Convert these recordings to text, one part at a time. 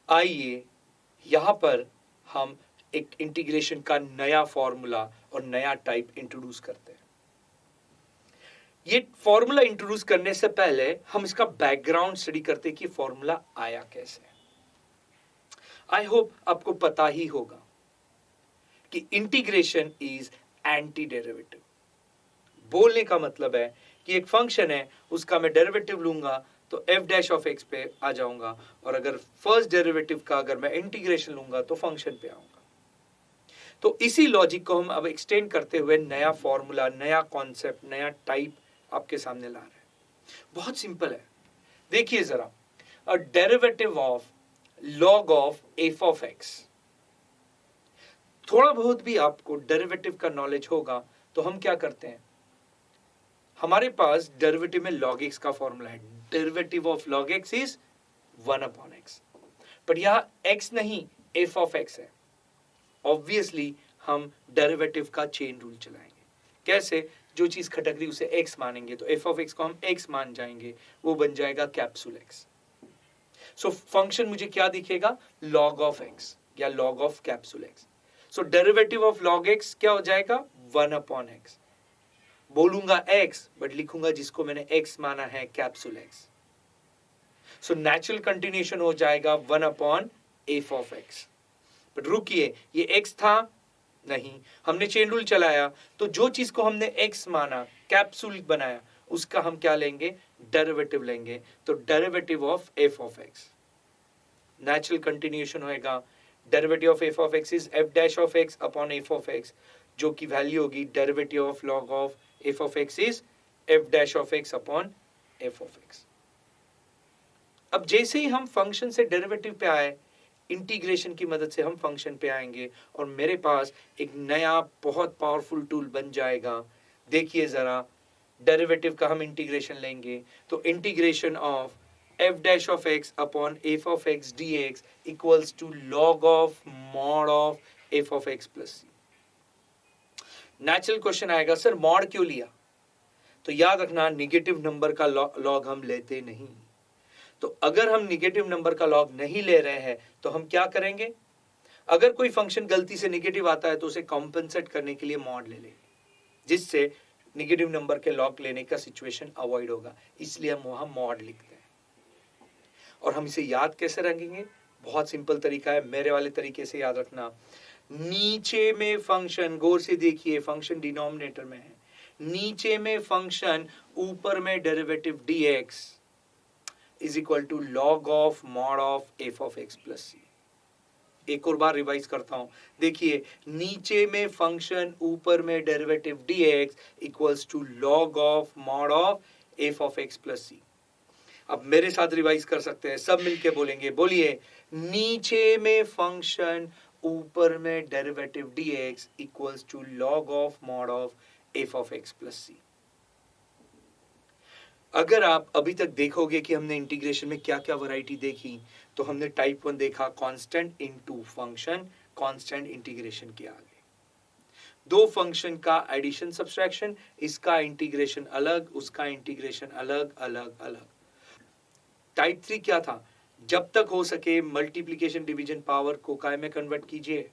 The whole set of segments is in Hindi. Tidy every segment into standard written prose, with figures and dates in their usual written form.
आइए यहाँ पर हम एक इंटीग्रेशन का नया फॉर्मूला और नया टाइप इंट्रोड्यूस करते हैं। ये फॉर्मूला इंट्रोड्यूस करने से पहले हम इसका बैकग्राउंड स्टडी करते हैं कि फॉर्मूला आया कैसे। आई होप आपको पता ही होगा कि इंटीग्रेशन इज एंटी डेरिवेटिव। बोलने का मतलब है कि एक फंक्शन है, उसका मैं डेरिवेटिव लूंगा तो f डैश ऑफ x पे आ जाऊंगा, और अगर फर्स्ट डेरिवेटिव का अगर मैं इंटीग्रेशन लूंगा तो फंक्शन पे आऊंगा। तो इसी लॉजिक को हम अब एक्सटेंड करते हुए नया फॉर्मूला, नया कॉन्सेप्ट, नया टाइप आपके सामने ला रहे हैं। बहुत सिंपल है, देखिए जरा, a derivative of log of f of x। थोड़ा बहुत भी आपको डेरिवेटिव का नॉलेज होगा तो हम क्या करते हैं, हमारे पास डेरिवेटिव में log x का फॉर्मूला है। Derivative of log x is 1 upon x, पर यहां x नहीं f ऑफ x है। ऑब्वियसली हम डेरिवेटिव का चेन रूल चलाएंगे। कैसे? जो चीज खटक रही उसे x मानेंगे तो f ऑफ x को हम x मान जाएंगे, वो बन जाएगा कैप्सूल x। सो फंक्शन मुझे क्या दिखेगा, log ऑफ x या log of capsule x। So derivative of log x क्या हो जाएगा, 1 अपॉन x। बोलूंगा x बट लिखूंगा जिसको मैंने x माना है, capsule x। So natural continuation हो जाएगा 1 upon f of x। But रुकिए, ये x था नहीं, हमने चेन रूल चलाया तो जो चीज को हमने x माना, कैप्सूल बनाया, उसका हम क्या लेंगे, डेरिवेटिव लेंगे। तो derivative of f of x, natural continuation होएगा। Derivative of f of x is f dash of x upon f of x, जो की वैल्यू होगी derivative of log of f of x is f dash of x upon f of x। अब जैसे ही हम फंक्शन से डेरिवेटिव पे आए, इंटीग्रेशन की मदद से हम फंक्शन पे आएंगे और मेरे पास एक नया बहुत पावरफुल टूल बन जाएगा। देखिए जरा, डेरिवेटिव का हम इंटीग्रेशन लेंगे तो integration of f dash of x upon f of x dx equals to log of mod of f of x plus c। Natural question आएगा, सर मॉड क्यों लिया? तो याद रखना, निगेटिव नंबर का लॉग हम लेते नहीं। तो अगर हम निगेटिव नंबर का लॉग नहीं ले रहे हैं तो हम क्या करेंगे, अगर कोई फंक्शन गलती से निगेटिव आता है तो उसे कॉम्पेंसेट करने के लिए मॉड ले लेंगे, जिससे निगेटिव नंबर के लॉग लेने का सिचुएशन अवॉइड होगा। इसलिए हम वहां मॉड लिखते हैं। और हम इसे याद कैसे रखेंगे, बहुत सिंपल तरीका है, मेरे वाले तरीके से याद रखना। नीचे में फंक्शन, गौर से देखिए, फंक्शन डिनोमिनेटर में है, नीचे में फंक्शन, ऊपर में derivative dx is equal to log of mod of f of x plus c। एक और बार रिवाइज करता हूं, देखिए, नीचे में फंक्शन, ऊपर में derivative dx equals to log of mod of f of x plus c। अब मेरे साथ रिवाइज कर सकते हैं, सब मिलके बोलेंगे, बोलिए, नीचे में फंक्शन, ऊपर में derivative dx equals to log of mod of f of x plus c। अगर आप अभी तक देखोगे कि हमने इंटीग्रेशन में क्या क्या वैरायटी देखी, तो हमने टाइप 1 देखा, constant into function, constant integration के आगे दो फंक्शन का एडिशन सब्सट्रैक्शन, इसका इंटीग्रेशन अलग, उसका इंटीग्रेशन अलग अलग अलग। टाइप 3 क्या था, जब तक हो सके मल्टीप्लिकेशन डिवीजन पावर को काय में कन्वर्ट कीजिए,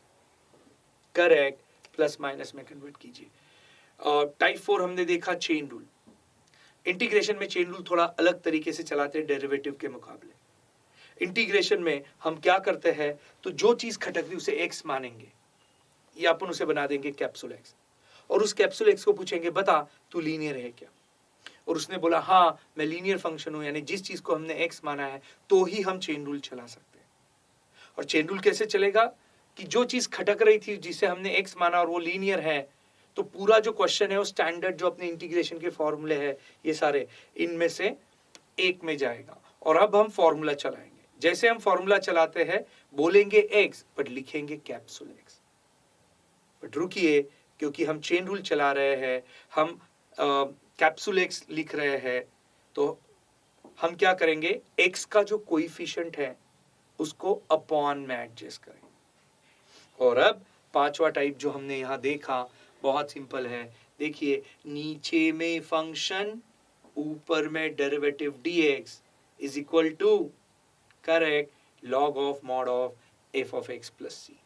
करेक्ट, प्लस माइनस में कन्वर्ट कीजिए। और टाइप 4 हमने देखा चेन रूल। इंटीग्रेशन में चेन रूल थोड़ा अलग तरीके से चलाते हैं डेरिवेटिव के मुकाबले। इंटीग्रेशन में हम क्या करते हैं, तो जो चीज खटक रही उसे x मानेंगे, या अपन उसे बना देंगे कैप्सूल x, और उस कैप्सूल x को पूछेंगे, बता तू लीनियर है क्या? और उसने बोला हाँ मैं लीनियर फंक्शन हूं, यानी जिस चीज को हमने x माना है तो ही हम चेन रूल चला सकते हैं। और चेन रूल कैसे चलेगा कि जो चीज खटक रही थी जिसे हमने x माना और वो लीनियर है, तो पूरा जो क्वेश्चन है वो स्टैंडर्ड जो अपने इंटीग्रेशन के फॉर्मूले है, ये सारे इनमें से एक में जाएगा। और अब हम फॉर्मूला चलाएंगे। जैसे हम फॉर्मूला चलाते हैं, बोलेंगे x बट लिखेंगे कैप्सूल x। बट रुकिए, क्योंकि हम चेन रूल चला रहे हैं, हम कैप्सूल x लिख रहे हैं, तो हम क्या करेंगे, x का जो कोएफिशिएंट है उसको अपॉन में एडजस्ट करेंगे। और अब पांचवा टाइप जो हमने यहां देखा बहुत सिंपल है, देखिए, नीचे में फंक्शन, ऊपर में derivative dx is equal to, correct, log of mod of f of x plus c.